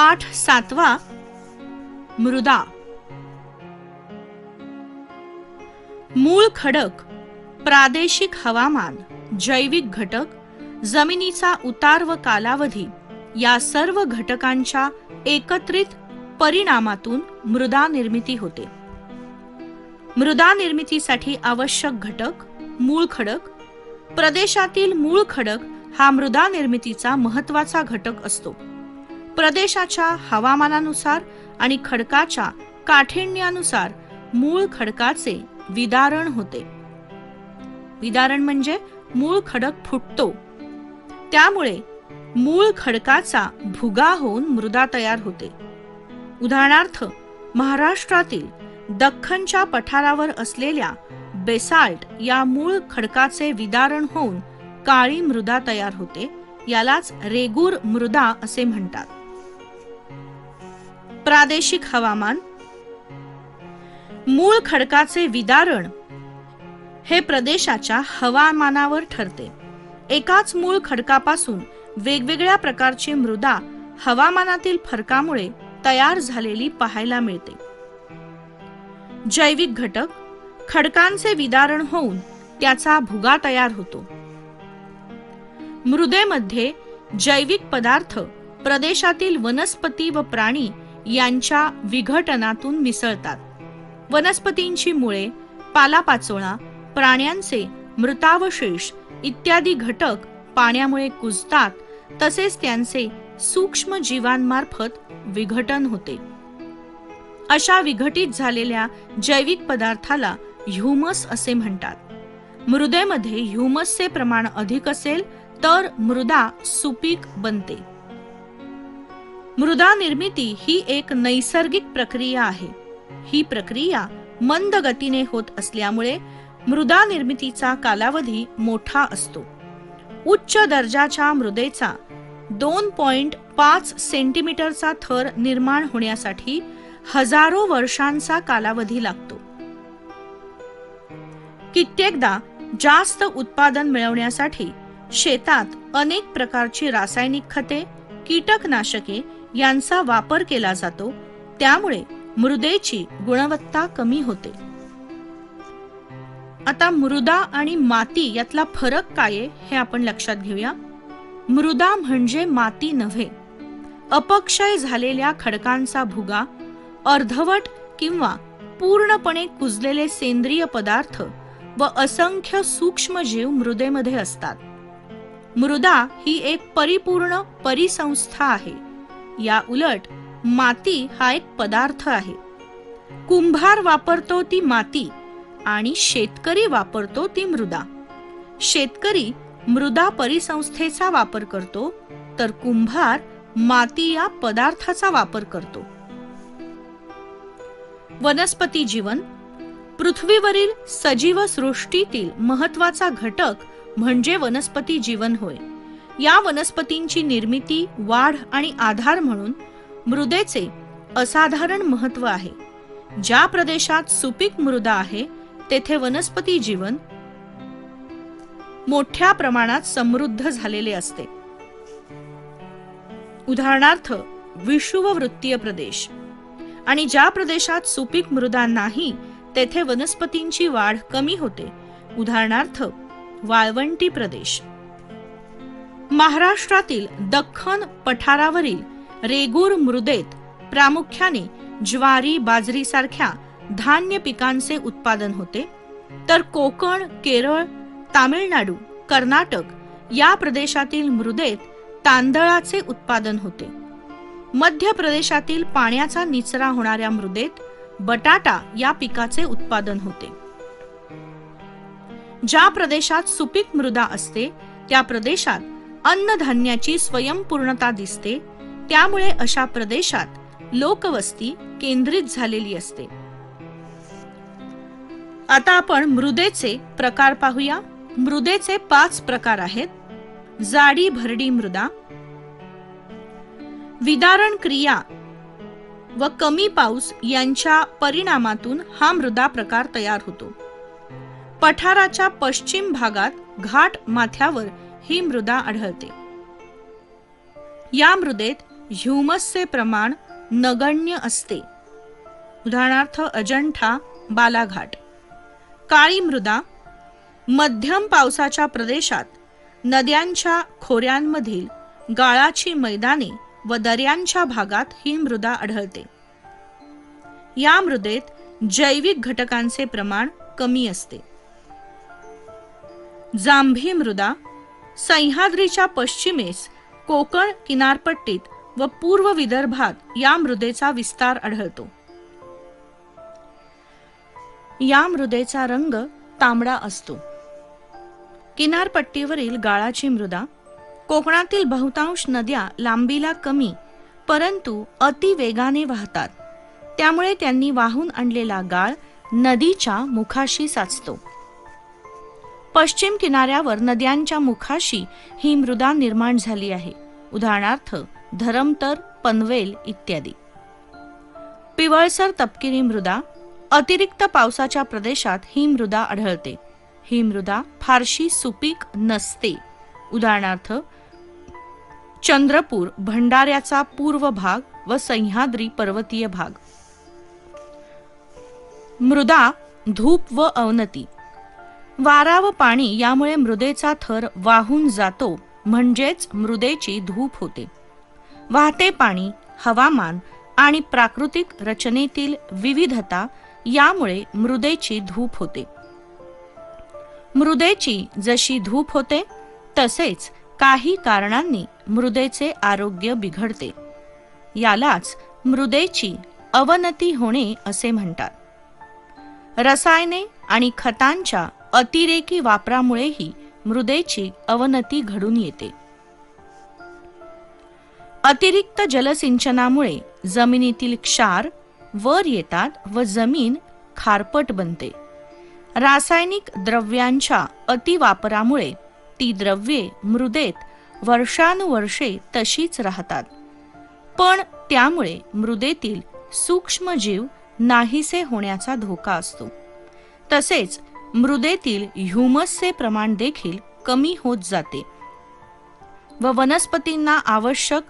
पाठ 7वा. मृदा. मूळ खडक, प्रादेशिक हवामान, जैविक घटक, जमिनीचा उतार व कालावधी या सर्व घटकांच्या एकत्रित परिणामातून मृदा निर्मिती होते. मृदा निर्मितीसाठी आवश्यक घटक मूळ खडक. प्रदेशातील मूळ खडक हा मृदा निर्मितीचा महत्त्वाचा घटक असतो. प्रदेशाच्या हवामानानुसार आणि खडकाच्या काठिण्यानुसार मूळ खडकाचे विदारण होते. विदारण म्हणजे मूळ खडक फुटतो, त्यामुळे मूळ खडकाचा भुगा होऊन मृदा तयार होते. उदाहरणार्थ, महाराष्ट्रातील दख्खनच्या पठारावर असलेल्या बेसाल्ट या मूळ खडकाचे विदारण होऊन काळी मृदा तयार होते. यालाच रेगूर मृदा असे म्हणतात. प्रादेशिक हवामान. मूळ खडकाचे विदारण हे प्रदेशाच्या हवामानावर ठरते. एकाच मूळ खडकापासून वेगवेगळ्या प्रकारची मृदा हवामानातील फरकामुळे तयार झालेली पाहायला मिळते. जैविक घटक. खडकांचे विदारण होऊन त्याचा भुगा तयार होतो. मृदेमध्ये जैविक पदार्थ प्रदेशातील वनस्पती व प्राणी यांच्या विघटनातून मिसळतात. वनस्पतींची मुळे, पालापाचोळा, प्राण्यांचे मृतावशेष इत्यादी घटक पाण्यामुळे कुजतात, तसेच त्यांचे सूक्ष्म जीवांमार्फत विघटन होते. अशा विघटित झालेल्या जैविक पदार्थाला ह्युमस असे म्हणतात. मृदेमध्ये ह्युमसचे प्रमाण अधिक असेल तर मृदा सुपीक बनते. मृदा निर्मिती ही एक नैसर्गिक प्रक्रिया आहे. ही प्रक्रिया मंद गतीने होत असल्यामुळे मृदा निर्मितीचा कालावधी मोठा असतो. उच्च दर्जाच्या मृदेचा 2.5 सेंटीमीटरचा थर निर्माण होण्यासाठी हजारो वर्षांचा कालावधी लागतो. कित्येकदा जास्त उत्पादन मिळवण्यासाठी शेतात अनेक प्रकारची रासायनिक खते, कीटकनाशके यांचा वापर केला जातो. त्यामुळे मृदेची गुणवत्ता कमी होते. आता मृदा आणि माती यातला फरक काय आहे हे आपण लक्षात घेऊया. मृदा म्हणजे माती नव्हे. अपक्षय झालेल्या खडकांचा भुगा, अर्धवट किंवा पूर्णपणे कुजलेले सेंद्रिय पदार्थ व असंख्य सूक्ष्म जीव मृदेमध्ये असतात. मृदा ही एक परिपूर्ण परिसंस्था आहे. या उलट माती हा एक पदार्थ आहे. कुंभार वापरतो ती माती आणि शेतकरी वापरतो ती मृदा. शेतकरी मृदा परिसंस्थेचा वापर करतो, तर कुंभार माती या पदार्थाचा वापर करतो. वनस्पती जीवन. पृथ्वीवरील सजीव सृष्टीतील महत्वाचा घटक म्हणजे वनस्पती जीवन होय. या वनस्पतींची निर्मिती, वाढ आणि आधार म्हणून मृदेचे असाधारण महत्व आहे. ज्या प्रदेशात सुपीक मृदा आहे तेथे वनस्पती जीवन मोठ्या प्रमाणात समृद्ध झालेले असते. उदाहरणार्थ, विषुववृत्तीय प्रदेश. आणि ज्या प्रदेशात सुपीक मृदा नाही तेथे वनस्पतींची वाढ कमी होते. उदाहरणार्थ, वाळवंटी प्रदेश. महाराष्ट्रातील दख्खन पठारावरील रेगूर मृदेत प्रामुख्याने ज्वारी, बाजरी सारख्या धान्य पिकांचे उत्पादन होते. तर कोकण, केरळ, तामिळनाडू, कर्नाटक या प्रदेशातील मृदेत तांदळाचे उत्पादन होते. मध्य प्रदेशातील पाण्याचा निचरा होणाऱ्या मृदेत बटाटा या पिकाचे उत्पादन होते. ज्या प्रदेशात सुपीक मृदा असते त्या प्रदेशात अन्नधान्याची स्वयंपूर्णता दिसते. त्यामुळे अशा प्रदेशात लोकवस्ती केंद्रित झालेली असते. आता आपण मृदेचे प्रकार पाहूया. मृदेचे 5 प्रकार आहेत. जाडी भरडी मृदा. विदारण क्रिया व कमी पाऊस यांच्या परिणामातून हा मृदा प्रकार तयार होतो. पठाराच्या पश्चिम भागात घाट माथ्यावर ही मृदा आढळते. या मृदेत ह्युमसचे प्रमाण नगण्य असते. उदाहरणार्थ अजंठा, बालाघाट. काळी मृदा मध्यम पावसाच्या प्रदेशात, नद्यांच्या खोऱ्यांमधील गाळाची मैदाने व दऱ्यांच्या भागात ही मृदा आढळते. या मृदेत जैविक घटकांचे प्रमाण कमी असते. जांभी मृदा सह्याद्रीच्या पश्चिमेस, कोकण किनारपट्टीत व पूर्व विदर्भात या मृदेचा विस्तार आढळतो. या मृदेचा रंग तांबडा असतो. किनारपट्टीवरील गाळाची मृदा. कोकणातील बहुतांश नद्या लांबीला कमी परंतु अति वेगाने वाहतात, त्यामुळे त्यांनी वाहून आणलेला गाळ नदीच्या मुखाशी साचतो. पश्चिम किनाऱ्यावर नद्यांच्या मुखाशी ही मृदा निर्माण झाली आहे. उदाहरणार्थ धरमतर, पनवेल इत्यादी. पिवळसर तपकिरी मृदा. अतिरिक्त पावसाच्या प्रदेशात ही मृदा आढळते. ही मृदा फारशी सुपीक नसते. उदाहरणार्थ चंद्रपूर, भंडाऱ्याचा पूर्व भाग व सह्याद्री पर्वतीय भाग. मृदा धूप व अवनती. वारा व पाणी यामुळे मृदेचा थर वाहून जातो, म्हणजेच मृदेची धूप होते. वाहते पाणी, हवामान आणि प्राकृतिक रचनेतील विविधता यामुळे मृदेची धूप होते. मृदेची जशी धूप होते तसेच काही कारणांनी मृदेचे आरोग्य बिघडते. यालाच मृदेची अवनती होणे असे म्हणतात. रसायने आणि खतांच्या अतिरेकी वापरामुळेही मृदेची अवनती घडून येते. अतिरिक्त जलसिंचनामुळे जमिनीतील क्षार वर येतात व जमीन खारपट बनते. रासायनिक द्रव्यांच्या अतिवापरामुळे ती द्रव्ये मृदेत वर्षानुवर्षे तशीच राहतात, पण त्यामुळे मृदेतील सूक्ष्मजीव नाहीसे होण्याचा धोका असतो. तसेच मृदेतील ह्युमसचे प्रमाण देखील कमी होत जाते व वनस्पतींना आवश्यक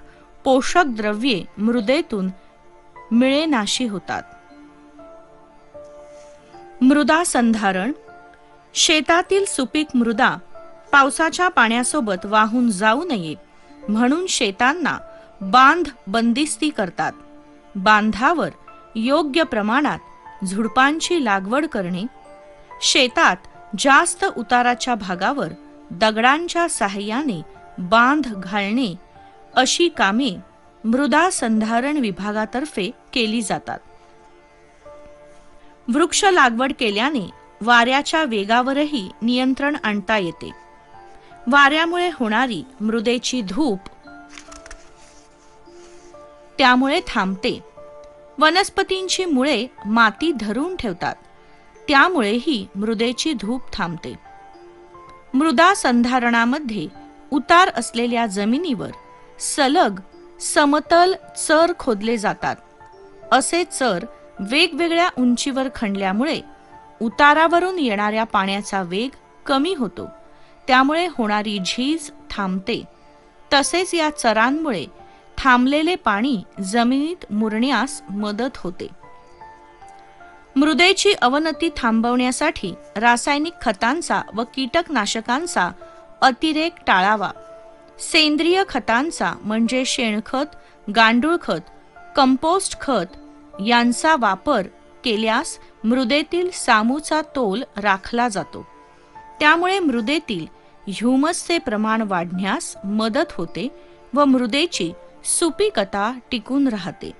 पोषक द्रव्ये मृदेतून मिळेनाशी होतात. मृदा संधारण. शेतातील सुपीक मृदा पावसाच्या पाण्यासोबत वाहून जाऊ नये म्हणून शेतांना बांध बंदिस्ती करतात. बांधावर योग्य प्रमाणात झुडपांची लागवड करणे, शेतात जास्त उताराच्या भागावर दगडांच्या साहाय्याने बांध घालणे अशी कामे मृदा संधारण विभागातर्फे केली जातात. वृक्ष लागवड केल्याने वाऱ्याच्या वेगावरही नियंत्रण आणता येते. वाऱ्यामुळे होणारी मृदेची धूप त्यामुळे थांबते. वनस्पतींची मुळे माती धरून ठेवतात, त्यामुळेही मृदेची धूप थांबते. मृदा संधारणामध्ये उतार असलेल्या जमिनीवर सलग समतल चर खोदले जातात. असे चर वेगवेगळ्या उंचीवर खणल्यामुळे उतारावरून येणाऱ्या पाण्याचा वेग कमी होतो, त्यामुळे होणारी झीज थांबते. तसेच या चरांमुळे थांबलेले पाणी जमिनीत मुरण्यास मदत होते. मृदेची अवनती थांबवण्यासाठी रासायनिक खतांचा व कीटकनाशकांचा अतिरेक टाळावा. सेंद्रिय खतांचा म्हणजे शेणखत, गांडूळ खत, कंपोस्ट खत यांचा वापर केल्यास मृदेतील सामूचा तोल राखला जातो. त्यामुळे मृदेतील ह्युमसचे प्रमाण वाढण्यास मदत होते व मृदेची सुपीकता टिकून राहते.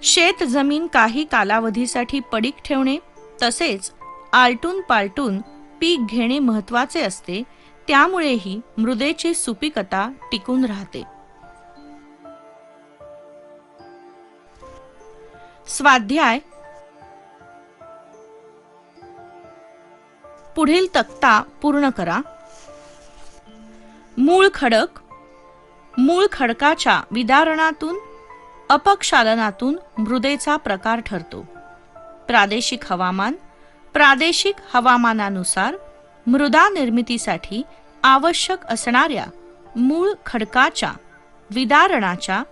शेत जमीन काही कालावधीसाठी पडीक ठेवणे तसेच आलटून पालटून पीक घेणे महत्त्वाचे असते. त्यामुळेही मृदेची सुपीकता टिकून राहते. स्वाध्याय. पुढील तक्ता पूर्ण करा. मूळ खडक. मूळ खडकाच्या विदारणातून अपक्षालनातून मृदेचा प्रकार ठरतो. प्रादेशिक हवामान. प्रादेशिक हवामानानुसार मृदा निर्मितीसाठी आवश्यक असणाऱ्या मूळ खडकाच्या विदारणाच्या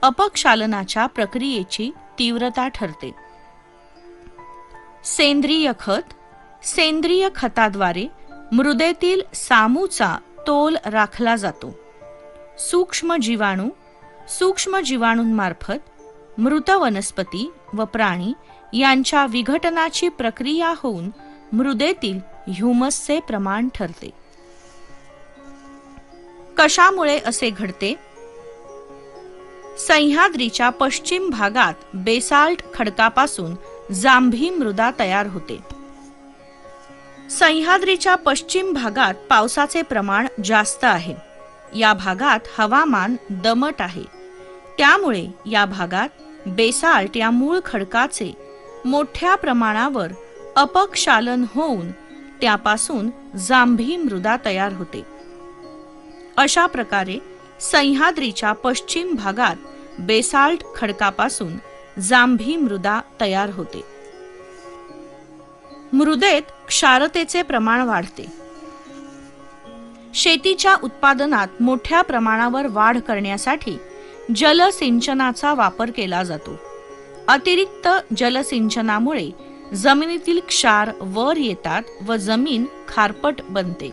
अपक्षालनाच्या प्रक्रियेची तीव्रता ठरते. सेंद्रिय खत. सेंद्रिय खताद्वारे मृदेतील सामूचा तोल राखला जातो. सूक्ष्म जीवाणू. सूक्ष्म जीवाणूंमार्फत मृत वनस्पती व प्राणी यांच्या विघटनाची प्रक्रिया होऊन मृदेतील ह्युमसचे प्रमाण ठरते. कशामुळे असे घडते? सह्याद्रीच्या पश्चिम भागात बेसाल्ट खडकापासून जांभी मृदा तयार होते. सह्याद्रीच्या पश्चिम भागात पावसाचे प्रमाण जास्त आहे. या भागात हवामान दमट आहे. त्यामुळे या भागात बेसाल्ट या मूळ खडकाचे मोठ्या प्रमाणावर अपक्षालन होऊन त्यापासून जांभी मृदा तयार होते. अशा प्रकारे सह्याद्रीच्या पश्चिम भागात बेसाल्ट खडकापासून जांभी मृदा तयार होते. मृदेत क्षारतेचे प्रमाण वाढते. शेतीच्या उत्पादनात मोठ्या प्रमाणावर वाढ करण्यासाठी जलसिंचनाचा वापर केला जातो. अतिरिक्त जलसिंचनामुळे जमिनीतील क्षार वर येतात व जमीन खारपट बनते.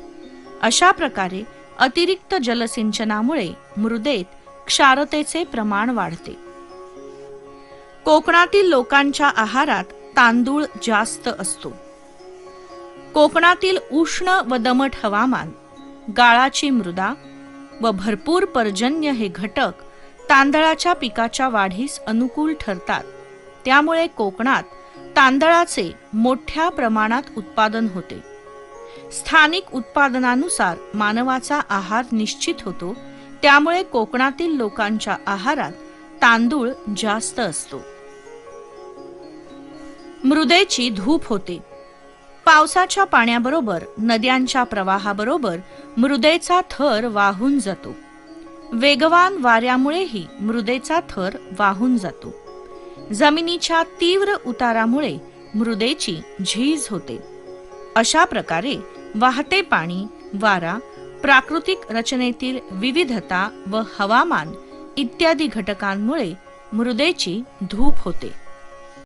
अशा प्रकारे अतिरिक्त जलसिंचनामुळे मृदेत क्षारतेचे प्रमाण वाढते. कोकणातील लोकांच्या आहारात तांदूळ जास्त असतो. कोकणातील उष्ण व दमट हवामान, गाळाची मृदा व भरपूर पर्जन्य हे घटक तांदळाच्या पिकाच्या वाढीस अनुकूल ठरतात. त्यामुळे कोकणात तांदळाचे मोठ्या प्रमाणात उत्पादन होते. स्थानिक उत्पादनानुसार मानवाचा आहार निश्चित होतो. त्यामुळे कोकणातील लोकांच्या आहारात तांदूळ जास्त असतो. मृदेची धूप होते. पावसाच्या पाण्याबरोबर नद्यांच्या प्रवाहाबरोबर मृदेचा थर वाहून जातो. वेगवान वाऱ्यामुळेही मृदेचा थर वाहून जातो. जमिनीच्या तीव्र उतारामुळे मृदेची झीज होते. अशा प्रकारे वाहते पाणी, वारा, प्राकृतिक रचनेतील विविधता व हवामान इत्यादी घटकांमुळे मृदेची धूप होते.